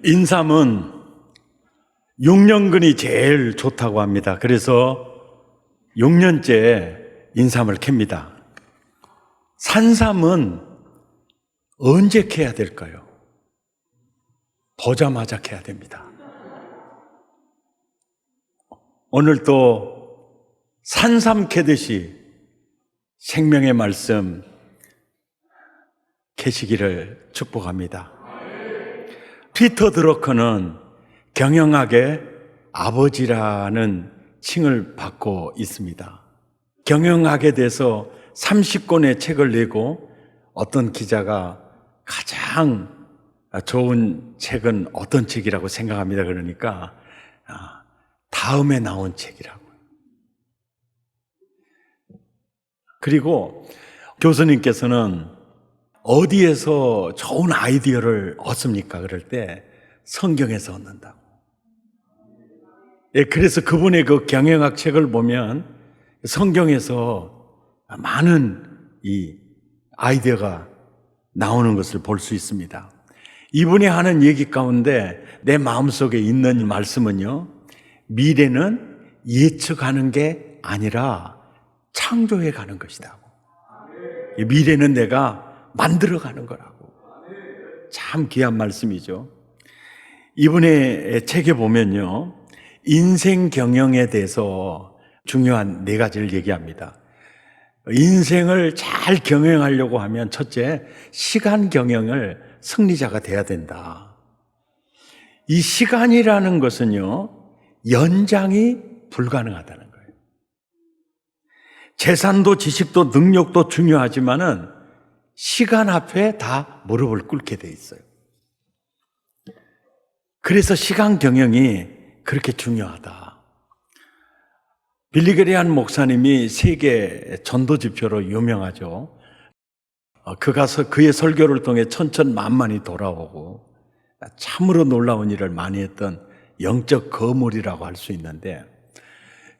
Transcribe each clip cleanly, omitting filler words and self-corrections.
인삼은 6년근이 제일 좋다고 합니다. 그래서 6년째 인삼을 캡니다. 산삼은 언제 캐야 될까요? 보자마자 캐야 됩니다. 오늘 또 산삼 캐듯이 생명의 말씀 캐시기를 축복합니다. 피터 드러커는 경영학의 아버지라는 칭을 받고 있습니다. 경영학에 대해서 30권의 책을 내고 어떤 기자가 가장 좋은 책은 어떤 책이라고 생각합니다. 그러니까 다음에 나온 책이라고. 그리고 교수님께서는 어디에서 좋은 아이디어를 얻습니까? 그럴 때 성경에서 얻는다고. 그래서 그분의 그 경영학 책을 보면 성경에서 많은 이 아이디어가 나오는 것을 볼 수 있습니다. 이분이 하는 얘기 가운데 내 마음속에 있는 말씀은요, 미래는 예측하는 게 아니라 창조해 가는 것이다. 미래는 내가 만들어가는 거라고. 참 귀한 말씀이죠. 이분의 책에 보면요, 인생 경영에 대해서 중요한 4가지를 얘기합니다. 인생을 잘 경영하려고 하면 첫째, 시간 경영을 승리자가 돼야 된다. 이 시간이라는 것은요, 연장이 불가능하다는 거예요. 재산도 지식도 능력도 중요하지만은 시간 앞에 다 무릎을 꿇게 돼 있어요. 그래서 시간 경영이 그렇게 중요하다. 빌리 그레이엄 목사님이 세계 전도 지표로 유명하죠. 그의 설교를 통해 천천만만이 돌아오고 참으로 놀라운 일을 많이 했던 영적 거물이라고 할 수 있는데,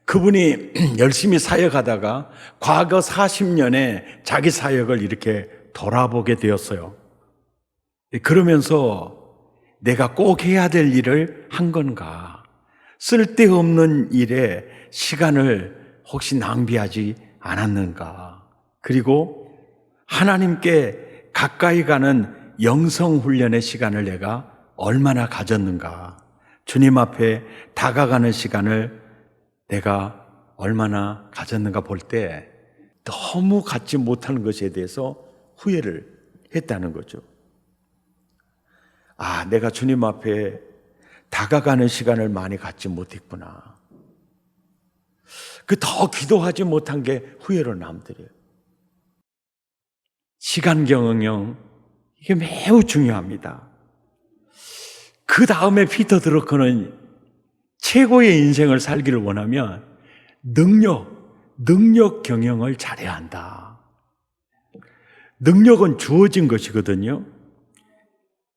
그분이 열심히 사역하다가 과거 40년의 자기 사역을 이렇게 돌아보게 되었어요. 그러면서 내가 꼭 해야 될 일을 한 건가? 쓸데없는 일에 시간을 혹시 낭비하지 않았는가? 그리고 하나님께 가까이 가는 영성 훈련의 시간을 내가 얼마나 가졌는가? 주님 앞에 다가가는 시간을 내가 얼마나 가졌는가 볼 때 너무 갖지 못하는 것에 대해서 후회를 했다는 거죠. 내가 주님 앞에 다가가는 시간을 많이 갖지 못했구나. 더 기도하지 못한 게 후회로 남더래요. 시간 경영, 이게 매우 중요합니다. 그 다음에 피터 드러커는 최고의 인생을 살기를 원하면 능력 경영을 잘해야 한다. 능력은 주어진 것이거든요.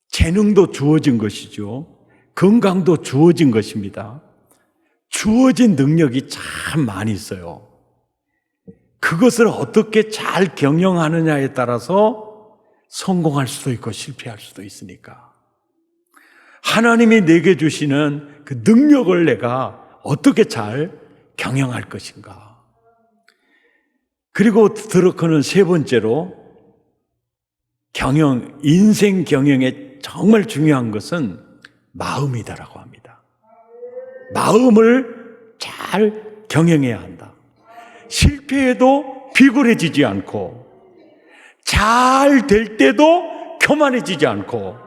재능도 주어진 것이죠. 건강도 주어진 것입니다. 주어진 능력이 참 많이 있어요. 그것을 어떻게 잘 경영하느냐에 따라서 성공할 수도 있고 실패할 수도 있으니까. 하나님이 내게 주시는 그 능력을 내가 어떻게 잘 경영할 것인가. 그리고 드러커는 3번째로 인생 경영에 정말 중요한 것은 마음이다라고 합니다. 마음을 잘 경영해야 한다. 실패해도 비굴해지지 않고, 잘 될 때도 교만해지지 않고,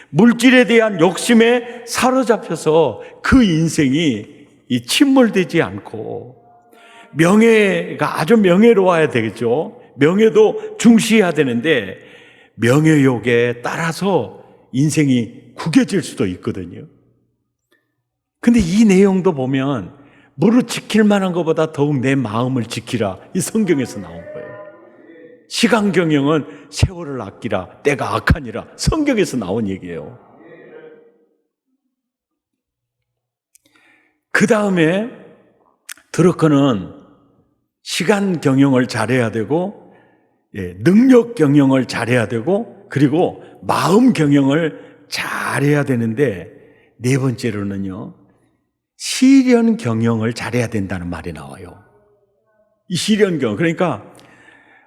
물질에 대한 욕심에 사로잡혀서 그 인생이 침몰되지 않고, 명예가 아주 명예로워야 되겠죠. 명예도 중시해야 되는데 명예욕에 따라서 인생이 구겨질 수도 있거든요. 근데 이 내용도 보면 무릇 지킬 만한 것보다 더욱 내 마음을 지키라, 이 성경에서 나온 거예요. 시간 경영은 세월을 아끼라, 때가 악하니라, 성경에서 나온 얘기예요. 그 다음에 드러커는 시간 경영을 잘해야 되고, 능력 경영을 잘해야 되고, 그리고 마음 경영을 잘 잘해야 되는데 네 번째로는요, 시련 경영을 잘해야 된다는 말이 나와요. 이 시련 경영, 그러니까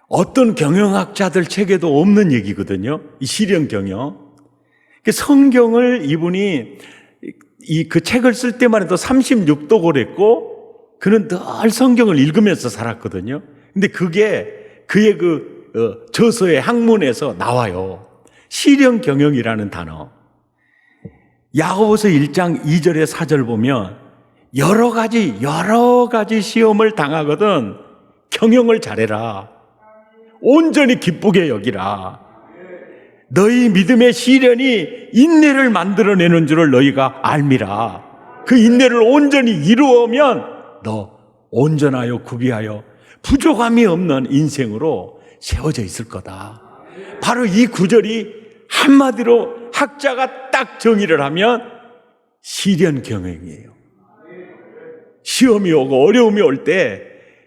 어떤 경영학자들 책에도 없는 얘기거든요. 이 시련 경영. 성경을 이분이 그 책을 쓸 때만 해도 36독을 했고, 그는 늘 성경을 읽으면서 살았거든요. 근데 그게 그의 저서의 학문에서 나와요. 시련 경영이라는 단어. 야고보서 1장 2절에 4절 보면 여러 가지 시험을 당하거든 경영을 잘해라. 온전히 기쁘게 여기라. 너희 믿음의 시련이 인내를 만들어내는 줄을 너희가 알미라. 그 인내를 온전히 이루면 너 온전하여 구비하여 부족함이 없는 인생으로 세워져 있을 거다. 바로 이 구절이 한마디로 학자가 딱 정의를 하면 시련 경영이에요. 시험이 오고 어려움이 올 때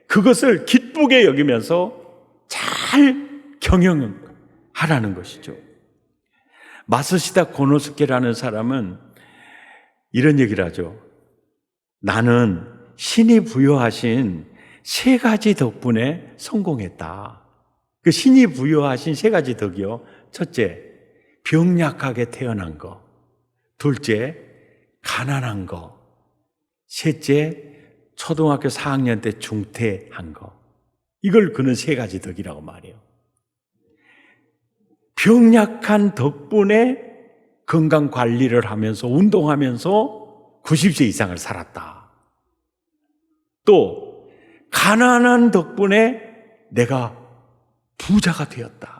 그것을 기쁘게 여기면서 잘 경영하라는 것이죠. 마스시다 고노스케라는 사람은 이런 얘기를 하죠. 나는 신이 부여하신 세 가지 덕분에 성공했다. 그 신이 부여하신 세 가지 덕이요. 첫째, 병약하게 태어난 거. 둘째, 가난한 거. 셋째, 초등학교 4학년 때 중퇴한 거. 이걸 그는 세 가지 덕이라고 말해요. 병약한 덕분에 건강 관리를 하면서 운동하면서 90세 이상을 살았다. 또 가난한 덕분에 내가 부자가 되었다.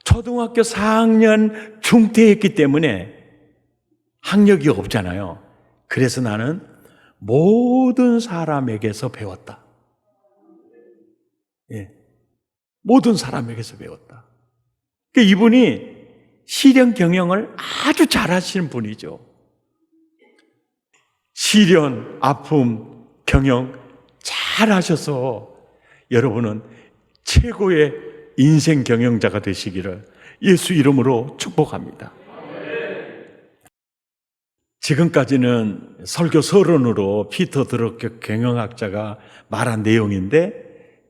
초등학교 4학년 중퇴했기 때문에 학력이 없잖아요. 그래서 나는 모든 사람에게서 배웠다. 예, 모든 사람에게서 배웠다. 그러니까 이분이 시련 경영을 아주 잘하시는 분이죠. 시련, 아픔, 경영 잘하셔서 여러분은 최고의 인생 경영자가 되시기를 예수 이름으로 축복합니다. 지금까지는 설교 서론으로 피터 드러크 경영학자가 말한 내용인데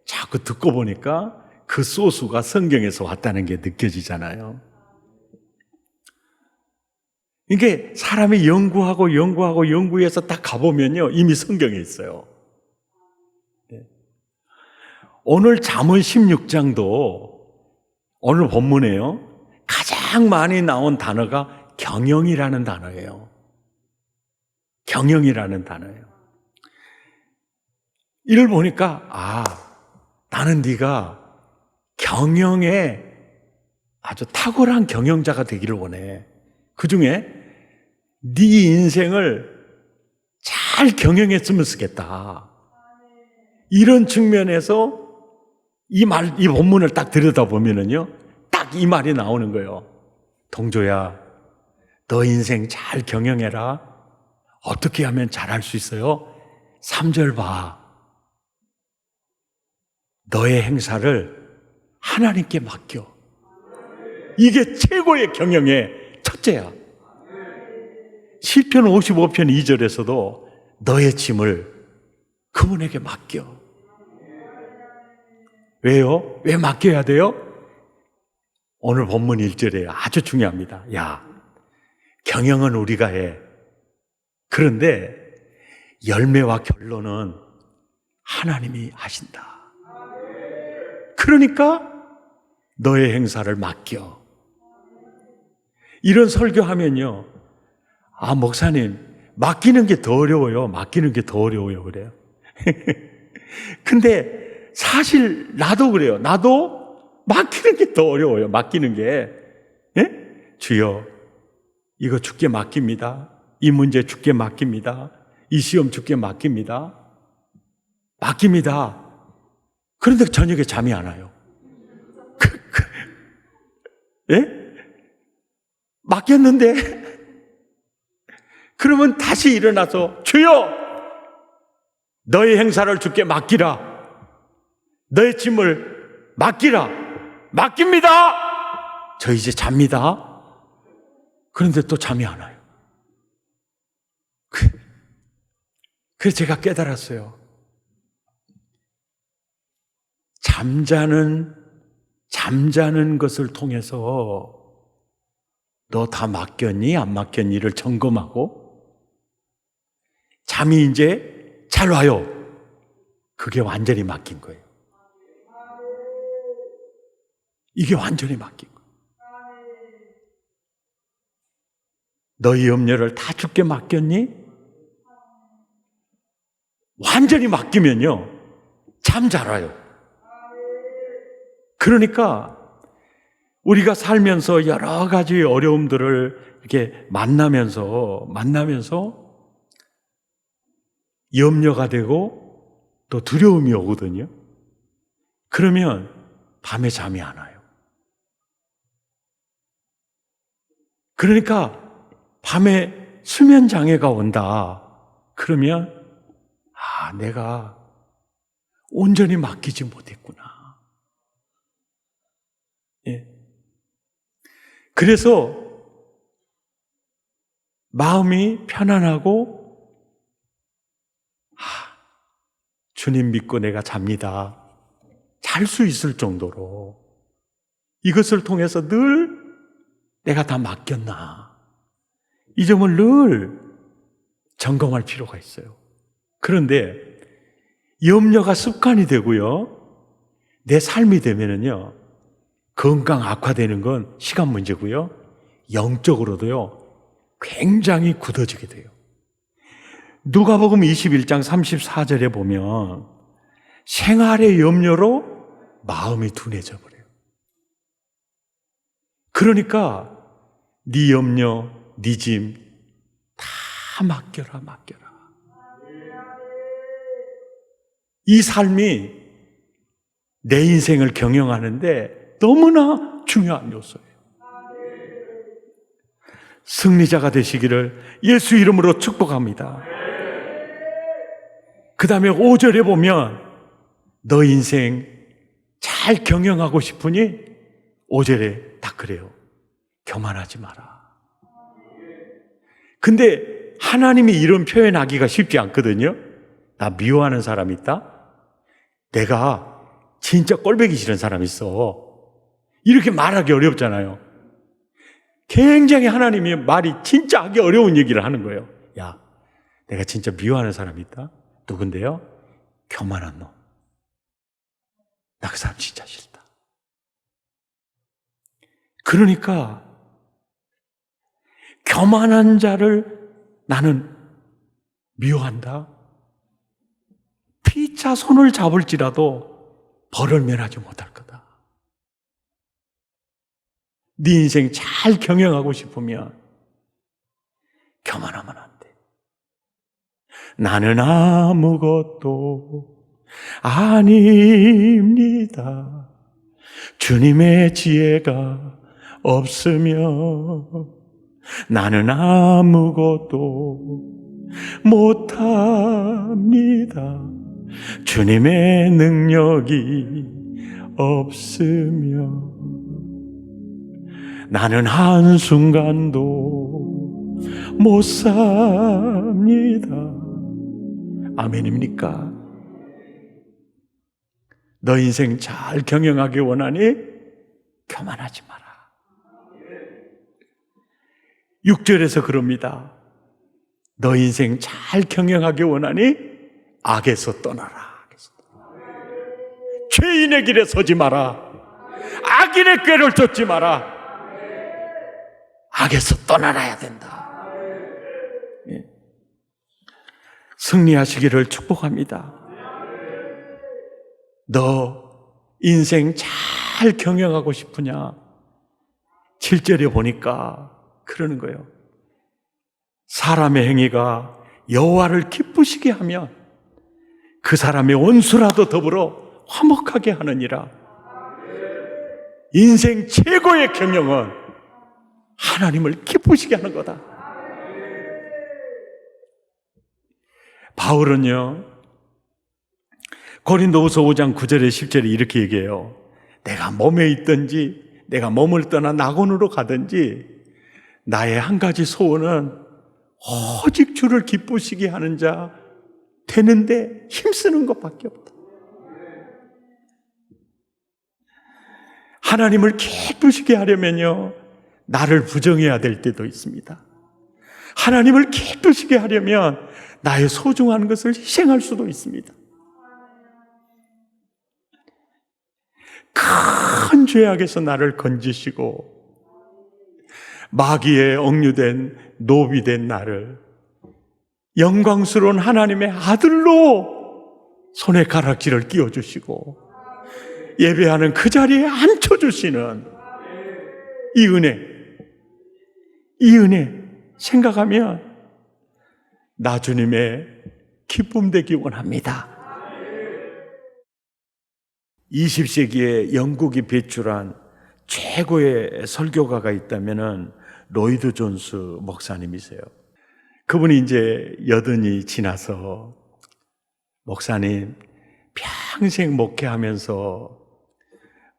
자꾸 듣고 보니까 그 소스가 성경에서 왔다는 게 느껴지잖아요. 이게 사람이 연구해서 딱 가보면요, 이미 성경에 있어요. 오늘 잠언 16장도 오늘 본문에요, 가장 많이 나온 단어가 경영이라는 단어예요. 경영이라는 단어예요. 이를 보니까 나는 네가 경영에 아주 탁월한 경영자가 되기를 원해. 그중에 네 인생을 잘 경영했으면 쓰겠다. 이런 측면에서 이 본문을 딱 들여다보면은요, 딱 이 말이 나오는 거예요. 동조야, 너 인생 잘 경영해라. 어떻게 하면 잘할 수 있어요? 3절 봐. 너의 행사를 하나님께 맡겨. 이게 최고의 경영의 첫째야. 시편 55편 2절에서도 너의 짐을 그분에게 맡겨. 왜요? 왜 맡겨야 돼요? 오늘 본문 1절에 아주 중요합니다. 야, 경영은 우리가 해. 그런데 열매와 결론은 하나님이 하신다. 그러니까 너의 행사를 맡겨. 이런 설교하면요, 목사님, 맡기는 게 더 어려워요. 맡기는 게 더 어려워요. 그래요. 근데 사실 나도 그래요. 나도 맡기는 게 더 어려워요. 맡기는 게. 예? 주여, 이거 주께 맡깁니다. 이 문제 주께 맡깁니다. 이 시험 주께 맡깁니다. 맡깁니다. 그런데 저녁에 잠이 안 와요. 예? 맡겼는데 그러면 다시 일어나서 주여, 너의 행사를 주께 맡기라. 너의 짐을 맡기라. 맡깁니다. 저 이제 잡니다. 그런데 또 잠이 안 와요. 그래서 제가 깨달았어요. 잠자는 것을 통해서 너 다 맡겼니? 안 맡겼니?를 점검하고 잠이 이제 잘 와요. 그게 완전히 맡긴 거예요. 이게 완전히 맡긴 거예요. 너희 염려를 다 주께 맡겼니? 완전히 맡기면요, 잠 잘 와요. 그러니까 우리가 살면서 여러 가지 어려움들을 이렇게 만나면서 염려가 되고 또 두려움이 오거든요. 그러면 밤에 잠이 안 와요. 그러니까 밤에 수면 장애가 온다. 그러면 내가 온전히 맡기지 못했구나. 예. 그래서 마음이 편안하고 주님 믿고 내가 잡니다. 잘 수 있을 정도로 이것을 통해서 늘 내가 다 맡겼나, 이 점을 늘 점검할 필요가 있어요. 그런데 염려가 습관이 되고요, 내 삶이 되면은요, 건강 악화되는 건 시간 문제고요, 영적으로도요 굉장히 굳어지게 돼요. 누가복음 21장 34절에 보면 생활의 염려로 마음이 둔해져 버려요. 그러니까 네 염려, 네 짐 다 맡겨라. 이 삶이 내 인생을 경영하는데 너무나 중요한 요소예요. 승리자가 되시기를 예수 이름으로 축복합니다. 그 다음에 5절에 보면 너 인생 잘 경영하고 싶으니 5절에 딱 그래요. 교만하지 마라. 근데 하나님이 이런 표현하기가 쉽지 않거든요. 나 미워하는 사람 있다? 내가 진짜 꼴보기 싫은 사람 있어. 이렇게 말하기 어렵잖아요. 굉장히 하나님이 말이 진짜 하기 어려운 얘기를 하는 거예요. 야, 내가 진짜 미워하는 사람 있다? 누군데요? 교만한 놈. 나 그 사람 진짜 싫다. 그러니까 교만한 자를 나는 미워한다. 피차 손을 잡을지라도 벌을 면하지 못할 거다. 네 인생 잘 경영하고 싶으면 교만하면 안 돼. 나는 아무것도 아닙니다. 주님의 지혜가 없으면 나는 아무것도 못합니다. 주님의 능력이 없으면 나는 한순간도 못 삽니다. 아멘입니까? 너 인생 잘 경영하기 원하니 교만하지 마라. 6절에서 그럽니다. 너 인생 잘 경영하기 원하니 악에서 떠나라. 죄인의 길에 서지 마라. 악인의 꾀를 쫓지 마라. 악에서 떠나야 된다. 예. 승리하시기를 축복합니다. 너 인생 잘 경영하고 싶으냐? 7절에 보니까 그러는 거예요. 사람의 행위가 여호와를 기쁘시게 하면 그 사람의 원수라도 더불어 화목하게 하느니라. 인생 최고의 경영은 하나님을 기쁘시게 하는 거다. 바울은요, 고린도후서 5장 9절에 10절에 이렇게 얘기해요. 내가 몸에 있든지 내가 몸을 떠나 낙원으로 가든지 나의 한 가지 소원은 오직 주를 기쁘시게 하는 자 되는데 힘쓰는 것밖에 없다. 하나님을 기쁘시게 하려면요, 나를 부정해야 될 때도 있습니다. 하나님을 기쁘시게 하려면 나의 소중한 것을 희생할 수도 있습니다. 큰 죄악에서 나를 건지시고 마귀에 억류된 노비된 나를 영광스러운 하나님의 아들로 손에 가락지를 끼워주시고 예배하는 그 자리에 앉혀주시는 이 은혜 생각하면 나 주님의 기쁨 되기 원합니다. 20세기에 영국이 배출한 최고의 설교가가 있다면 로이드 존스 목사님이세요. 그분이 이제 80이 지나서 목사님 평생 목회하면서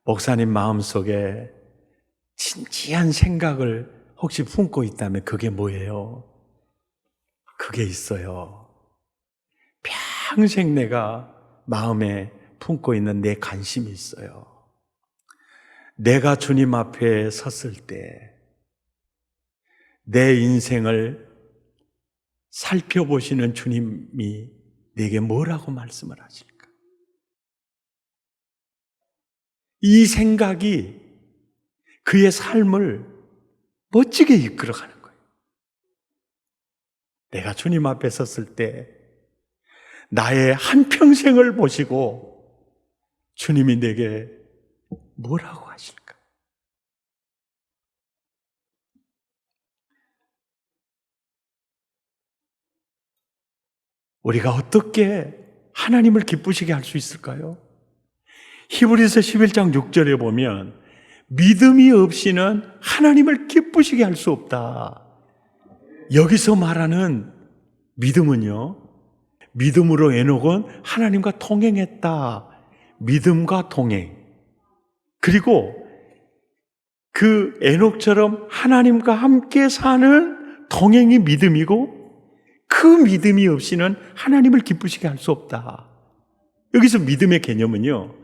목사님 마음속에 진지한 생각을 혹시 품고 있다면 그게 뭐예요? 그게 있어요. 평생 내가 마음에 품고 있는 내 관심이 있어요. 내가 주님 앞에 섰을 때 내 인생을 살펴보시는 주님이 내게 뭐라고 말씀을 하실까? 이 생각이 그의 삶을 멋지게 이끌어가는 거예요. 내가 주님 앞에 섰을 때 나의 한평생을 보시고 주님이 내게 뭐라고 하실까? 우리가 어떻게 하나님을 기쁘시게 할 수 있을까요? 히브리서 11장 6절에 보면 믿음이 없이는 하나님을 기쁘시게 할 수 없다. 여기서 말하는 믿음은요, 믿음으로 에녹은 하나님과 동행했다. 믿음과 동행. 그리고 그 에녹처럼 하나님과 함께 사는 동행이 믿음이고 그 믿음이 없이는 하나님을 기쁘시게 할 수 없다. 여기서 믿음의 개념은요,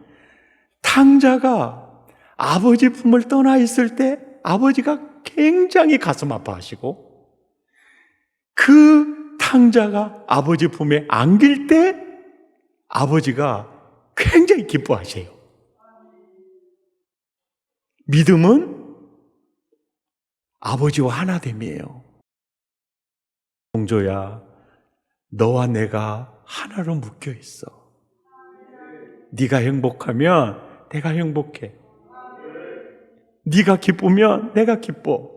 탕자가 아버지 품을 떠나 있을 때 아버지가 굉장히 가슴 아파하시고 그 탕자가 아버지 품에 안길 때 아버지가 굉장히 기뻐하세요. 믿음은 아버지와 하나됨이에요. 공조야, 너와 내가 하나로 묶여 있어. 네가 행복하면 내가 행복해. 네가 기쁘면 내가 기뻐.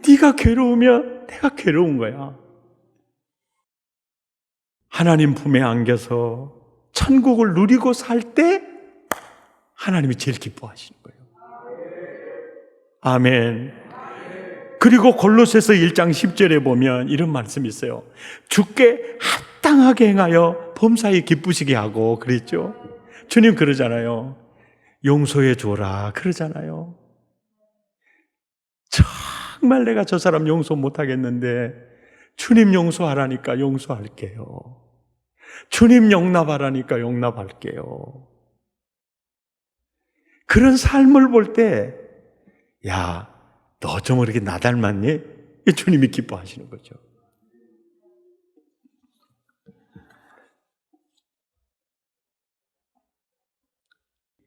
네가 괴로우면 내가 괴로운 거야. 하나님 품에 안겨서 천국을 누리고 살 때 하나님이 제일 기뻐하시는 거예요. 아멘. 그리고 골로새서 1장 10절에 보면 이런 말씀이 있어요. 주께 합당하게 행하여 범사에 기쁘시게 하고 그랬죠. 주님 그러잖아요. 용서해 줘라 그러잖아요. 정말 내가 저 사람 용서 못하겠는데 주님 용서하라니까 용서할게요. 주님 용납하라니까 용납할게요. 그런 삶을 볼 때, 야, 너 좀 이렇게 나 닮았니? 주님이 기뻐하시는 거죠.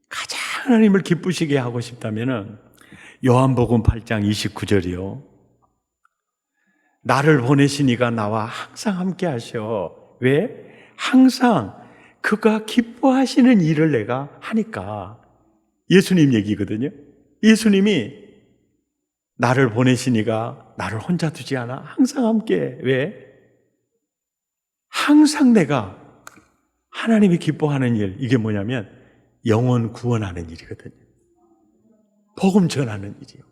가장 하나님을 기쁘시게 하고 싶다면 요한복음 8장 29절이요. 나를 보내신 이가 나와 항상 함께 하셔. 왜? 항상 그가 기뻐하시는 일을 내가 하니까. 예수님 얘기거든요. 예수님이 나를 보내신 이가 나를 혼자 두지 않아. 항상 함께. 왜? 항상 내가 하나님이 기뻐하는 일, 이게 뭐냐면 영혼 구원하는 일이거든요. 복음 전하는 일이요.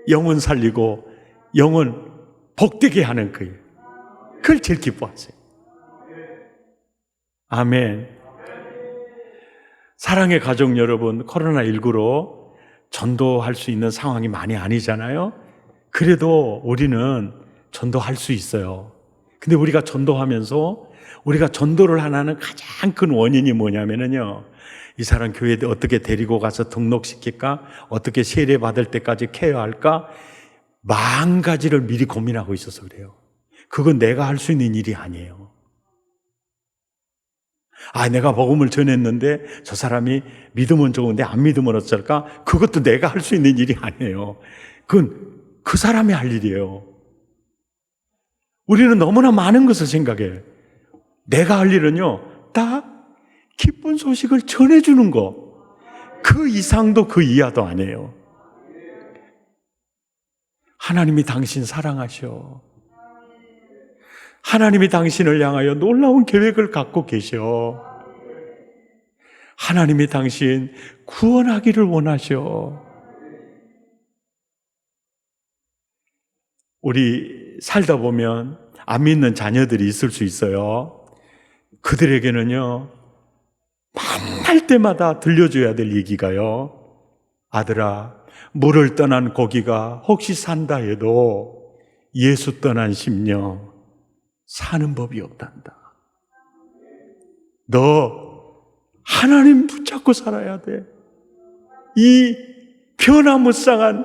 영혼 살리고 영혼 복되게 하는 그 일. 그걸 제일 기뻐하세요. 아멘. 사랑의 가족 여러분, 코로나19로 전도할 수 있는 상황이 많이 아니잖아요. 그래도 우리는 전도할 수 있어요. 근데 우리가 전도하면서 우리가 전도를 하는 가장 큰 원인이 뭐냐면요, 이 사람 교회에 어떻게 데리고 가서 등록시킬까? 어떻게 세례 받을 때까지 케어할까? 10,000가지를 미리 고민하고 있어서 그래요. 그건 내가 할 수 있는 일이 아니에요. 내가 복음을 전했는데 저 사람이 믿으면 좋은데 안 믿으면 어쩔까? 그것도 내가 할 수 있는 일이 아니에요. 그건 그 사람이 할 일이에요. 우리는 너무나 많은 것을 생각해요. 내가 할 일은요, 다 기쁜 소식을 전해주는 거. 그 이상도 그 이하도 아니에요. 하나님이 당신 사랑하셔. 하나님이 당신을 향하여 놀라운 계획을 갖고 계셔. 하나님이 당신 구원하기를 원하셔. 우리 살다 보면 안 믿는 자녀들이 있을 수 있어요. 그들에게는요, 만날 때마다 들려줘야 될 얘기가요, 아들아, 물을 떠난 고기가 혹시 산다 해도 예수 떠난 심령 사는 법이 없단다. 너 하나님 붙잡고 살아야 돼. 이 변화무쌍한,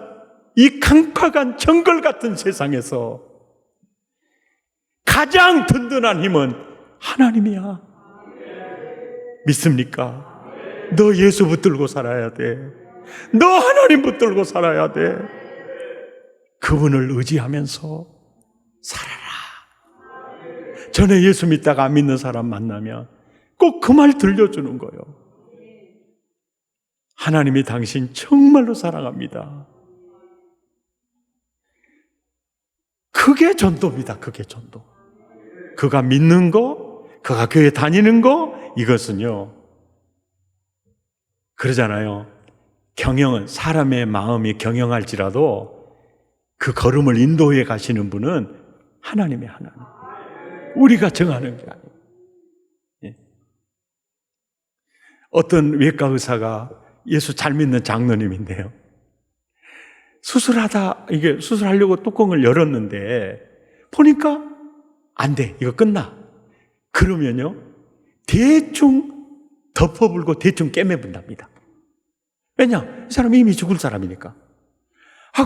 이 강팍한 정글 같은 세상에서 가장 든든한 힘은 하나님이야. 믿습니까? 너 예수 붙들고 살아야 돼. 너 하나님 붙들고 살아야 돼. 그분을 의지하면서 살아라. 전에 예수 믿다가 안 믿는 사람 만나면 꼭 그 말 들려주는 거예요. 하나님이 당신 정말로 사랑합니다. 그게 전도입니다. 그게 전도. 그가 믿는 거, 그가 교회 다니는 거, 이것은요, 그러잖아요. 경영은, 사람의 마음이 경영할지라도 그 걸음을 인도해 가시는 분은 하나님의 하나님. 우리가 정하는 게 아니에요. 예. 어떤 외과 의사가, 예수 잘 믿는 장로님인데요, 이게 수술하려고 뚜껑을 열었는데 보니까 안 돼. 이거 끝나. 그러면요, 대충 덮어불고 대충 깨매분답니다. 왜냐? 이 사람이 이미 죽을 사람이니까.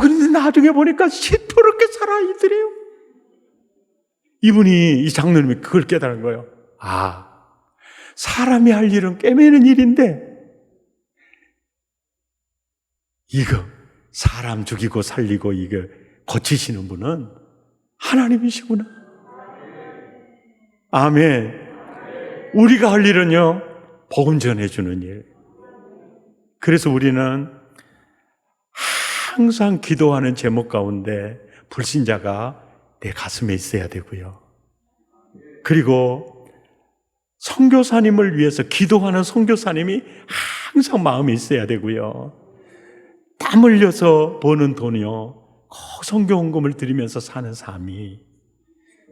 그런데 나중에 보니까 시퍼렇게 살아있더래요. 이분이, 이 장로님이 그걸 깨달은 거예요. 사람이 할 일은 깨매는 일인데, 이거 사람 죽이고 살리고 이거 고치시는 분은 하나님이시구나. 아멘. 우리가 할 일은요, 복음 전해주는 일. 그래서 우리는 항상 기도하는 제목 가운데 불신자가 내 가슴에 있어야 되고요. 그리고 선교사님을 위해서 기도하는 선교사님이 항상 마음에 있어야 되고요. 땀 흘려서 버는 돈이요, 선교헌금을 드리면서 사는 삶이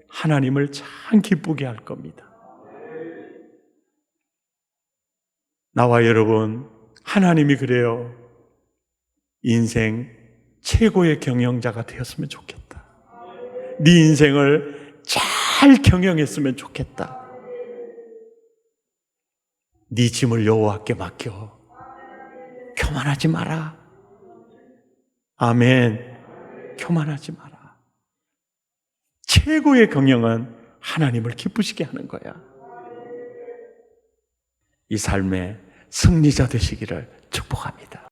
하나님을 참 기쁘게 할 겁니다. 나와 여러분, 하나님이 그래요. 인생 최고의 경영자가 되었으면 좋겠다. 네 인생을 잘 경영했으면 좋겠다. 네 짐을 여호와께 맡겨. 교만하지 마라. 아멘. 교만하지 마라. 최고의 경영은 하나님을 기쁘시게 하는 거야. 이 삶의 승리자 되시기를 축복합니다.